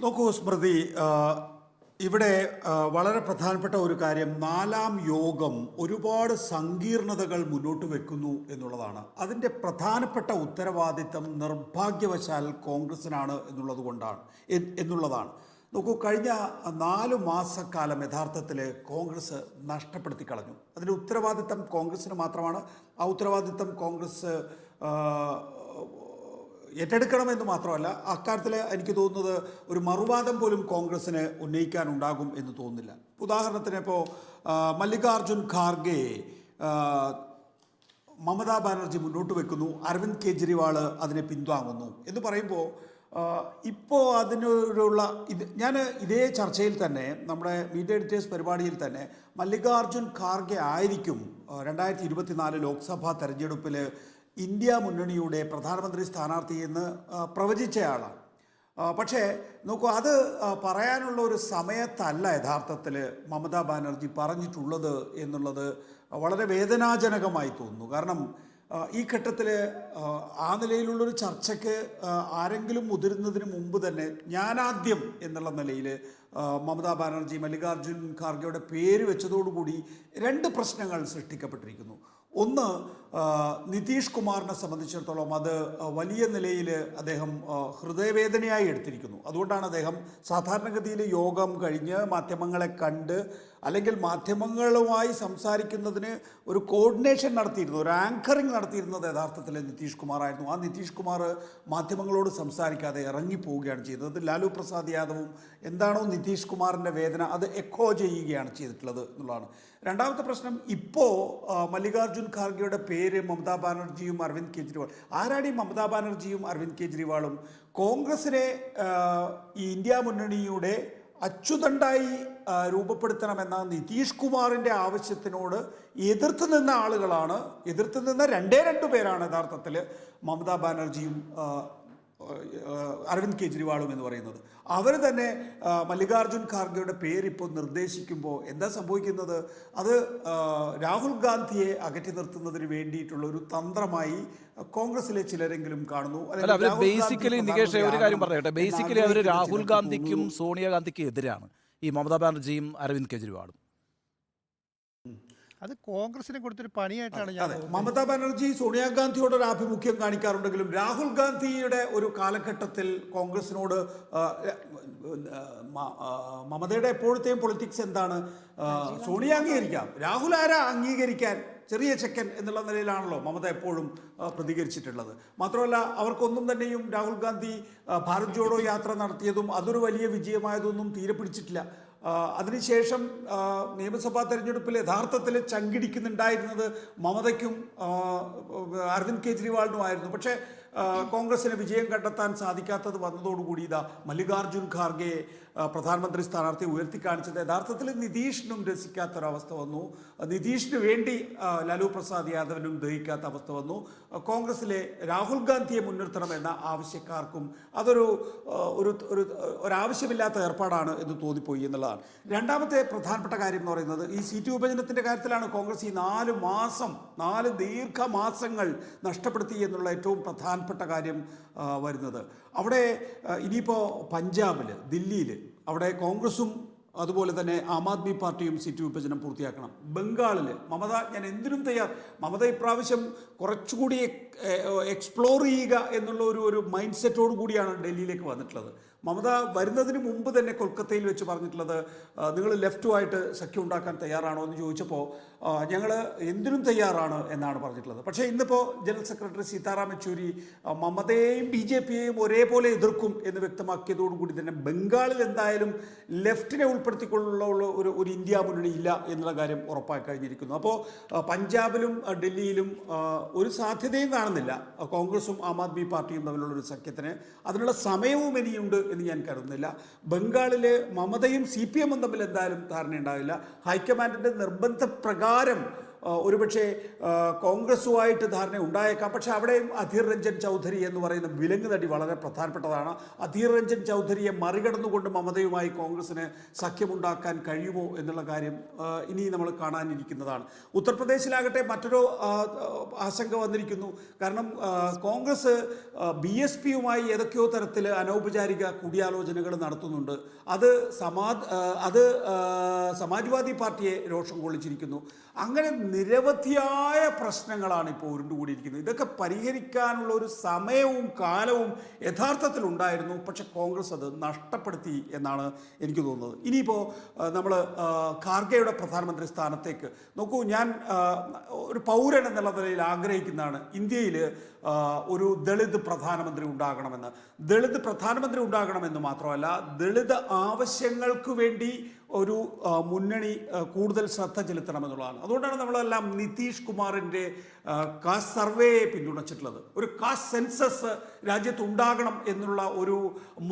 നോക്കൂ സ്മൃതി, ഇവിടെ വളരെ പ്രധാനപ്പെട്ട ഒരു കാര്യം, നാലാം യോഗം ഒരുപാട് സങ്കീർണതകൾ മുന്നോട്ട് വെക്കുന്നു എന്നുള്ളതാണ്. അതിൻ്റെ പ്രധാനപ്പെട്ട ഉത്തരവാദിത്തം നിർഭാഗ്യവശാൽ കോൺഗ്രസിനാണ് എന്നുള്ളതാണ്. നോക്കൂ, കഴിഞ്ഞ 4 മാസക്കാലം യഥാർത്ഥത്തിൽ കോൺഗ്രസ് നഷ്ടപ്പെടുത്തി കളഞ്ഞു. അതിൻ്റെ ഉത്തരവാദിത്തം കോൺഗ്രസിന് മാത്രമാണ്. ആ ഉത്തരവാദിത്തം കോൺഗ്രസ് ഏറ്റെടുക്കണമെന്ന് മാത്രമല്ല, അക്കാര്യത്തിൽ എനിക്ക് തോന്നുന്നത് ഒരു മറുവാദം പോലും കോൺഗ്രസ്സിന് ഉന്നയിക്കാനുണ്ടാകും എന്ന് തോന്നുന്നില്ല. ഉദാഹരണത്തിന് ഇപ്പോൾ മല്ലികാർജുൻ ഖാർഗെ മമതാ ബാനർജി മുന്നോട്ട് വെക്കുന്നു, അരവിന്ദ് കെജ്രിവാൾ അതിനെ പിന്താങ്ങുന്നു എന്ന് പറയുമ്പോൾ ഇപ്പോൾ അതിനുള്ള ഞാൻ ഇതേ ചർച്ചയിൽ തന്നെ, നമ്മുടെ മീഡിയ എഡിറ്റേഴ്സ് പരിപാടിയിൽ തന്നെ, മല്ലികാർജുൻ ഖാർഗെ ആയിരിക്കും 2024 ലോക്സഭാ തെരഞ്ഞെടുപ്പിൽ ഇന്ത്യ മുന്നണിയുടെ പ്രധാനമന്ത്രി സ്ഥാനാർത്ഥിയെന്ന് പ്രവചിച്ചയാളാണ്. പക്ഷേ നോക്കൂ, അത് പറയാനുള്ള ഒരു സമയത്തല്ല യഥാർത്ഥത്തിൽ മമതാ ബാനർജി പറഞ്ഞിട്ടുള്ളത് എന്നുള്ളത് വളരെ വേദനാജനകമായി തോന്നുന്നു. കാരണം ഈ ഘട്ടത്തിൽ ആ നിലയിലുള്ളൊരു ചർച്ചയ്ക്ക് ആരെങ്കിലും മുതിരുന്നതിന് മുമ്പ് തന്നെ ഞാനാദ്യം എന്നുള്ള നിലയിൽ മമതാ ബാനർജി മല്ലികാർജുൻ ഖാർഗെയുടെ പേര് വെച്ചതോടുകൂടി 2 പ്രശ്നങ്ങൾ സൃഷ്ടിക്കപ്പെട്ടിരിക്കുന്നു. ഒന്ന്, നിതീഷ് കുമാറിനെ സംബന്ധിച്ചിടത്തോളം അത് വലിയ നിലയിൽ അദ്ദേഹം ഹൃദയവേദനയായി എടുത്തിരിക്കുന്നു. അതുകൊണ്ടാണ് അദ്ദേഹം സാധാരണഗതിയിൽ യോഗം കഴിഞ്ഞ് മാധ്യമങ്ങളെ കണ്ട്, അല്ലെങ്കിൽ മാധ്യമങ്ങളുമായി സംസാരിക്കുന്നതിന് ഒരു കോർഡിനേഷൻ നടത്തിയിരുന്നു, ഒരു ആങ്കറിങ് നടത്തിയിരുന്നത് യഥാർത്ഥത്തിൽ നിതീഷ് കുമാറായിരുന്നു. ആ നിതീഷ് കുമാർ മാധ്യമങ്ങളോട് സംസാരിക്കാതെ ഇറങ്ങിപ്പോവുകയാണ് ചെയ്തത്. ലാലു പ്രസാദ് യാദവും എന്താണോ നിതീഷ് കുമാറിൻ്റെ വേദന അത് എക്കോ ചെയ്യുകയാണ് ചെയ്തിട്ടുള്ളത് എന്നുള്ളതാണ്. രണ്ടാമത്തെ പ്രശ്നം, ഇപ്പോൾ മല്ലികാർജുൻ ഖാർഗെയുടെ പേര് മമതാ ബാനർജിയും അരവിന്ദ് കെജ്രിവാൾ, ആരാണ് ഈ മമതാ ബാനർജിയും അരവിന്ദ് കെജ്രിവാളും? കോൺഗ്രസിനെ ഈ ഇന്ത്യ മുന്നണിയുടെ അച്ചുതണ്ടായി രൂപപ്പെടുത്തണമെന്ന നിതീഷ് കുമാറിൻ്റെ ആവശ്യത്തിനോട് എതിർത്ത് നിന്ന ആളുകളാണ്, എതിർത്ത് നിന്ന 2 പേരാണ് യഥാർത്ഥത്തിൽ മമതാ ബാനർജിയും അരവിന്ദ് കെജ്രിവാളും എന്ന് പറയുന്നത്. അവർ തന്നെ മല്ലികാർജുൻ ഖാർഗെയുടെ പേരിപ്പോൾ നിർദ്ദേശിക്കുമ്പോൾ എന്താ സംഭവിക്കുന്നത്? അത് രാഹുൽ ഗാന്ധിയെ അകറ്റി നിർത്തുന്നതിന് വേണ്ടിയിട്ടുള്ള ഒരു തന്ത്രമായി കോൺഗ്രസിലെ ചിലരെങ്കിലും കാണുന്നു. ബേസിക്കലി നികേഷ് ഒരു കാര്യം പറയട്ടെ, ബേസിക്കലി അവർ രാഹുൽ ഗാന്ധിക്കും സോണിയാഗാന്ധിക്കും എതിരാണ് ഈ മമതാ ബാനർജിയും അരവിന്ദ് കെജ്രിവാളും. അത് കോൺഗ്രസിനെ കൊടുത്തൊരു പണിയായിട്ടാണ് ഞാൻ. മമതാ ബാനർജി സോണിയാഗാന്ധിയോട് ഒരു ആഭിമുഖ്യം കാണിക്കാറുണ്ടെങ്കിലും രാഹുൽ ഗാന്ധിയുടെ ഒരു കാലഘട്ടത്തിൽ കോൺഗ്രസിനോട് മമതയുടെ എപ്പോഴത്തെയും പൊളിറ്റിക്സ് എന്താണ്? സോണിയ അംഗീകരിക്കാം, രാഹുൽ ആരാ അംഗീകരിക്കാൻ, ചെറിയ ചെക്കൻ എന്നുള്ള നിലയിലാണല്ലോ മമത എപ്പോഴും പ്രതികരിച്ചിട്ടുള്ളത്. മാത്രമല്ല, അവർക്കൊന്നും തന്നെയും രാഹുൽ ഗാന്ധി ഭാരത് ജോഡോ യാത്ര നടത്തിയതും അതൊരു വലിയ വിജയമായതൊന്നും തീരെ പിടിച്ചിട്ടില്ല. അതിനുശേഷം നിയമസഭാ തെരഞ്ഞെടുപ്പിൽ യഥാർത്ഥത്തിൽ ചങ്കിടിക്കുന്നുണ്ടായിരുന്നത് മമതയ്ക്കും അരവിന്ദ് കെജ്രിവാളിനുമായിരുന്നു. പക്ഷേ കോൺഗ്രസിന് വിജയം കണ്ടെത്താൻ സാധിക്കാത്തത് വന്നതോടുകൂടി ഇതാ മല്ലികാർജുൻ ഖാർഗെ പ്രധാനമന്ത്രി സ്ഥാനാർത്ഥി ഉയർത്തിക്കാണിച്ചത് യഥാർത്ഥത്തിൽ നിതീഷിനും രസിക്കാത്തൊരവസ്ഥ വന്നു. നിതീഷിന് വേണ്ടി ലാലു പ്രസാദ് യാദവിനും ദഹിക്കാത്ത അവസ്ഥ വന്നു. കോൺഗ്രസിലെ രാഹുൽ ഗാന്ധിയെ മുൻനിർത്തണമെന്ന ആവശ്യക്കാർക്കും അതൊരു ഒരാവശ്യമില്ലാത്ത ഏർപ്പാടാണ് എന്ന് തോന്നിപ്പോയി എന്നുള്ളതാണ്. രണ്ടാമത്തെ പ്രധാനപ്പെട്ട കാര്യം എന്ന് പറയുന്നത് ഈ സീറ്റ് വിഭജനത്തിൻ്റെ കാര്യത്തിലാണ്. കോൺഗ്രസ് ഈ 4 ദീർഘമാസങ്ങൾ നഷ്ടപ്പെടുത്തി എന്നുള്ള ഏറ്റവും പ്രധാനപ്പെട്ട കാര്യം വരുന്നത്. അവിടെ ഇനിയിപ്പോൾ പഞ്ചാബിൽ, ദില്ലിയിൽ അവിടെ കോൺഗ്രസും അതുപോലെ തന്നെ ആം ആദ്മി പാർട്ടിയും സീറ്റ് വിഭജനം പൂർത്തിയാക്കണം. ബംഗാളിൽ മമത, ഞാൻ എന്തിനും തയ്യാർ, മമത ഇപ്രാവശ്യം കുറച്ചുകൂടി എക്സ്പ്ലോർ ചെയ്യുക എന്നുള്ള ഒരു മൈൻഡ് സെറ്റോടു കൂടിയാണ് ഡൽഹിയിലേക്ക് വന്നിട്ടുള്ളത്. മമത വരുന്നതിന് മുമ്പ് തന്നെ കൊൽക്കത്തയിൽ വെച്ച് പറഞ്ഞിട്ടുള്ളത്, നിങ്ങൾ ലെഫ്റ്റുമായിട്ട് സഖ്യം ഉണ്ടാക്കാൻ തയ്യാറാണോ എന്ന് ചോദിച്ചപ്പോൾ ഞങ്ങൾ എന്തിനും തയ്യാറാണ് എന്നാണ് പറഞ്ഞിട്ടുള്ളത്. പക്ഷേ ഇന്നിപ്പോൾ ജനറൽ സെക്രട്ടറി സീതാറാം യെച്ചൂരി മമതയെയും BJPയെയും ഒരേപോലെ എതിർക്കും എന്ന് വ്യക്തമാക്കിയതോടുകൂടി തന്നെ ബംഗാളിൽ എന്തായാലും ലെഫ്റ്റിനെ ഉൾപ്പെടുത്തിക്കൊണ്ടുള്ള ഒരു ഇന്ത്യ മുന്നണി ഇല്ല എന്നുള്ള കാര്യം ഉറപ്പായി കഴിഞ്ഞിരിക്കുന്നു. അപ്പോൾ പഞ്ചാബിലും ഡൽഹിയിലും ഒരു സാധ്യതയും കാണുന്നില്ല കോൺഗ്രസും ആം ആദ്മി പാർട്ടിയും തമ്മിലുള്ളൊരു സഖ്യത്തിന്. അതിനുള്ള സമയവും ഇനിയുണ്ട് എന്ന് ഞാൻ കരുതുന്നില്ല. ബംഗാളിൽ മമതയും CPM തമ്മിൽ എന്തായാലും ധാരണയുണ്ടാവില്ല. ഹൈക്കമാൻഡിൻ്റെ നിർബന്ധപ്രകാരം ഒരുപക്ഷെ കോൺഗ്രസുമായിട്ട് ധാരണ ഉണ്ടായേക്കാം. പക്ഷേ അവിടെയും അധീർ രഞ്ജൻ ചൗധരി എന്ന് പറയുന്ന വിലങ്ങ് തടി വളരെ പ്രധാനപ്പെട്ടതാണ്. അധീർ രഞ്ജൻ ചൗധരിയെ മറികടന്നുകൊണ്ട് മമതയുമായി കോൺഗ്രസിന് സഖ്യമുണ്ടാക്കാൻ കഴിയുമോ എന്നുള്ള കാര്യം ഇനി നമ്മൾ കാണാനിരിക്കുന്നതാണ്. ഉത്തർപ്രദേശിലാകട്ടെ മറ്റൊരു ആശങ്ക വന്നിരിക്കുന്നു. കാരണം കോൺഗ്രസ് BSPയുമായി ഏതൊക്കെയോ തരത്തിൽ അനൗപചാരിക കൂടിയാലോചനകൾ നടത്തുന്നുണ്ട്. അത് സമാജ്വാദി പാർട്ടിയെ രോഷം കൊള്ളിച്ചിരിക്കുന്നു. അങ്ങനെ നിരവധിയായ പ്രശ്നങ്ങളാണ് ഇപ്പോൾ ഉരുണ്ടുകൂടിയിരിക്കുന്നത്. ഇതൊക്കെ പരിഹരിക്കാനുള്ള ഒരു സമയവും കാലവും യഥാർത്ഥത്തിൽ ഉണ്ടായിരുന്നു. പക്ഷെ കോൺഗ്രസ് അത് നഷ്ടപ്പെടുത്തി എന്നാണ് എനിക്ക് തോന്നുന്നത്. ഇനിയിപ്പോൾ നമ്മൾ ഖാർഗെയുടെ പ്രധാനമന്ത്രി സ്ഥാനത്തേക്ക് നോക്കൂ. ഞാൻ ഒരു പൗരൻ എന്നുള്ള നിലയിൽ ആഗ്രഹിക്കുന്നതാണ് ഇന്ത്യയിൽ ഒരു ദളിത് പ്രധാനമന്ത്രി ഉണ്ടാകണമെന്ന്. ദളിത് പ്രധാനമന്ത്രി ഉണ്ടാകണമെന്ന് മാത്രമല്ല, ദളിത് ആവശ്യങ്ങൾക്ക് വേണ്ടി ഒരു മുന്നണി കൂടുതൽ ശ്രദ്ധ ചെലുത്തണമെന്നുള്ളതാണ്. അതുകൊണ്ടാണ് നമ്മളെല്ലാം നിതീഷ് കുമാറിൻ്റെ കാസ്റ്റ് സർവേയെ പിന്തുണച്ചിട്ടുള്ളത്. ഒരു കാസ്റ്റ് സെൻസസ് രാജ്യത്ത് ഉണ്ടാകണം എന്നുള്ള ഒരു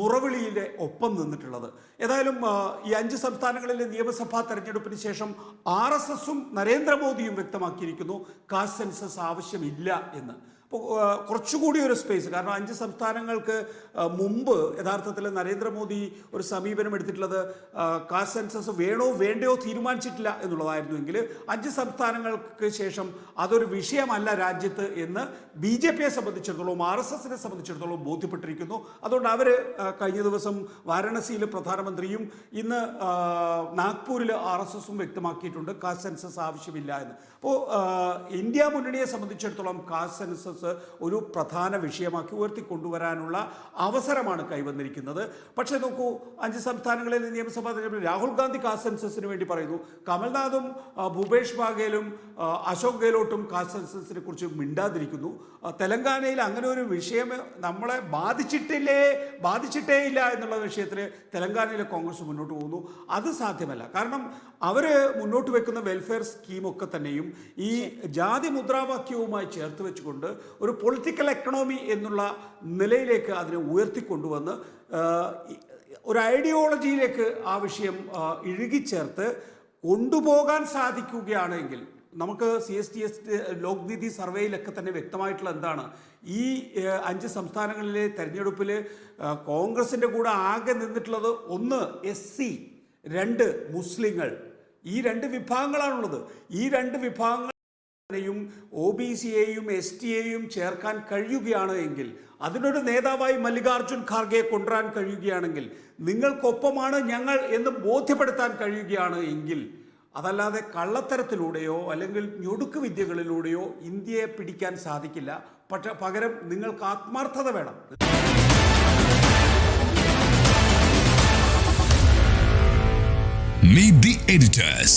മുറവിളിയുടെ ഒപ്പം നിന്നിട്ടുള്ളത്. ഏതായാലും ഈ 5 സംസ്ഥാനങ്ങളിലെ നിയമസഭാ തെരഞ്ഞെടുപ്പിന് ശേഷം RSSും നരേന്ദ്രമോദിയും വ്യക്തമാക്കിയിരിക്കുന്നു കാസ്റ്റ് സെൻസസ് ആവശ്യമില്ല എന്ന്. അപ്പോൾ കുറച്ചുകൂടി ഒരു സ്പേസ്, കാരണം 5 സംസ്ഥാനങ്ങൾക്ക് മുമ്പ് യഥാർത്ഥത്തിൽ നരേന്ദ്രമോദി ഒരു സമീപനം എടുത്തിട്ടുള്ളത് കാസ്റ്റ് സെൻസസ് വേണോ വേണ്ടയോ തീരുമാനിച്ചിട്ടില്ല എന്നുള്ളതായിരുന്നുവെങ്കിൽ 5 സംസ്ഥാനങ്ങൾക്ക് ശേഷം അതൊരു വിഷയമല്ല രാജ്യത്ത് എന്ന് BJPയെ സംബന്ധിച്ചിടത്തോളം RSSനെ സംബന്ധിച്ചിടത്തോളം ബോധ്യപ്പെട്ടിരിക്കുന്നു. അതുകൊണ്ട് അവർ കഴിഞ്ഞ ദിവസം വാരണസിയിൽ പ്രധാനമന്ത്രിയും ഇന്ന് നാഗ്പൂരിൽ RSSും വ്യക്തമാക്കിയിട്ടുണ്ട് കാസ്റ്റ് സെൻസസ് ആവശ്യമില്ല എന്ന്. അപ്പോൾ ഇന്ത്യ മുന്നണിയെ സംബന്ധിച്ചിടത്തോളം കാസ്റ്റ് സെൻസസ് ഒരു പ്രധാന വിഷയമാക്കി ഉയർത്തിക്കൊണ്ടുവരാനുള്ള അവസരമാണ് കൈവന്നിരിക്കുന്നത്. പക്ഷേ നോക്കൂ, 5 സംസ്ഥാനങ്ങളിൽ നിയമസഭാ തെരഞ്ഞെടുപ്പിൽ രാഹുൽ ഗാന്ധി കാസ്റ്റ് സെൻസസിന് വേണ്ടി പറയുന്നു. കമൽനാഥും ഭൂപേഷ് ബാഗേലും അശോക് ഗെഹ്ലോട്ടും കാസ്റ്റ് സെൻസസിനെ കുറിച്ച് മിണ്ടാതിരിക്കുന്നു. തെലങ്കാനയിൽ അങ്ങനെ ഒരു വിഷയം നമ്മളെ ബാധിച്ചിട്ടേ ഇല്ല എന്നുള്ള വിഷയത്തിൽ തെലങ്കാനയിലെ കോൺഗ്രസ് മുന്നോട്ട് പോകുന്നു. അത് സാധ്യമല്ല. കാരണം അവർ മുന്നോട്ട് വെക്കുന്ന വെൽഫെയർ സ്കീമൊക്കെ തന്നെയും ഈ ജാതി മുദ്രാവാക്യവുമായി ചേർത്ത് വെച്ചുകൊണ്ട് ഒരു പൊളിറ്റിക്കൽ എക്കണോമി എന്നുള്ള നിലയിലേക്ക് അതിനെ ഉയർത്തിക്കൊണ്ടുവന്ന് ഒരു ഐഡിയോളജിയിലേക്ക് ആ വിഷയം ഇഴുകിച്ചേർത്ത് കൊണ്ടുപോകാൻ സാധിക്കുകയാണെങ്കിൽ, നമുക്ക് CSTS ലോക്നീതി സർവേയിലൊക്കെ തന്നെ വ്യക്തമായിട്ടുള്ള എന്താണ്, ഈ 5 സംസ്ഥാനങ്ങളിലെ തെരഞ്ഞെടുപ്പിൽ കോൺഗ്രസിൻ്റെ കൂടെ ആകെ നിന്നിട്ടുള്ളത് 1 SC, 2 മുസ്ലിങ്ങൾ. ഈ 2 വിഭാഗങ്ങളാണുള്ളത്. ഈ 2 വിഭാഗങ്ങൾ OBCയെയും STയെയും ചേർക്കാൻ കഴിയുകയാണ് എങ്കിൽ, അതിനൊരു നേതാവായി മല്ലികാർജുൻ ഖാർഗെയെ കൊണ്ടുവരാൻ കഴിയുകയാണെങ്കിൽ, നിങ്ങൾക്കൊപ്പമാണ് ഞങ്ങൾ എന്ന് ബോധ്യപ്പെടുത്താൻ കഴിയുകയാണ് എങ്കിൽ, അതല്ലാതെ കള്ളത്തരത്തിലൂടെയോ അല്ലെങ്കിൽ ഞൊടുക്ക് വിദ്യകളിലൂടെയോ ഇന്ത്യയെ പിടിക്കാൻ സാധിക്കില്ല. പക്ഷെ പകരം നിങ്ങൾക്ക് ആത്മാർത്ഥത വേണം. Meet the editors.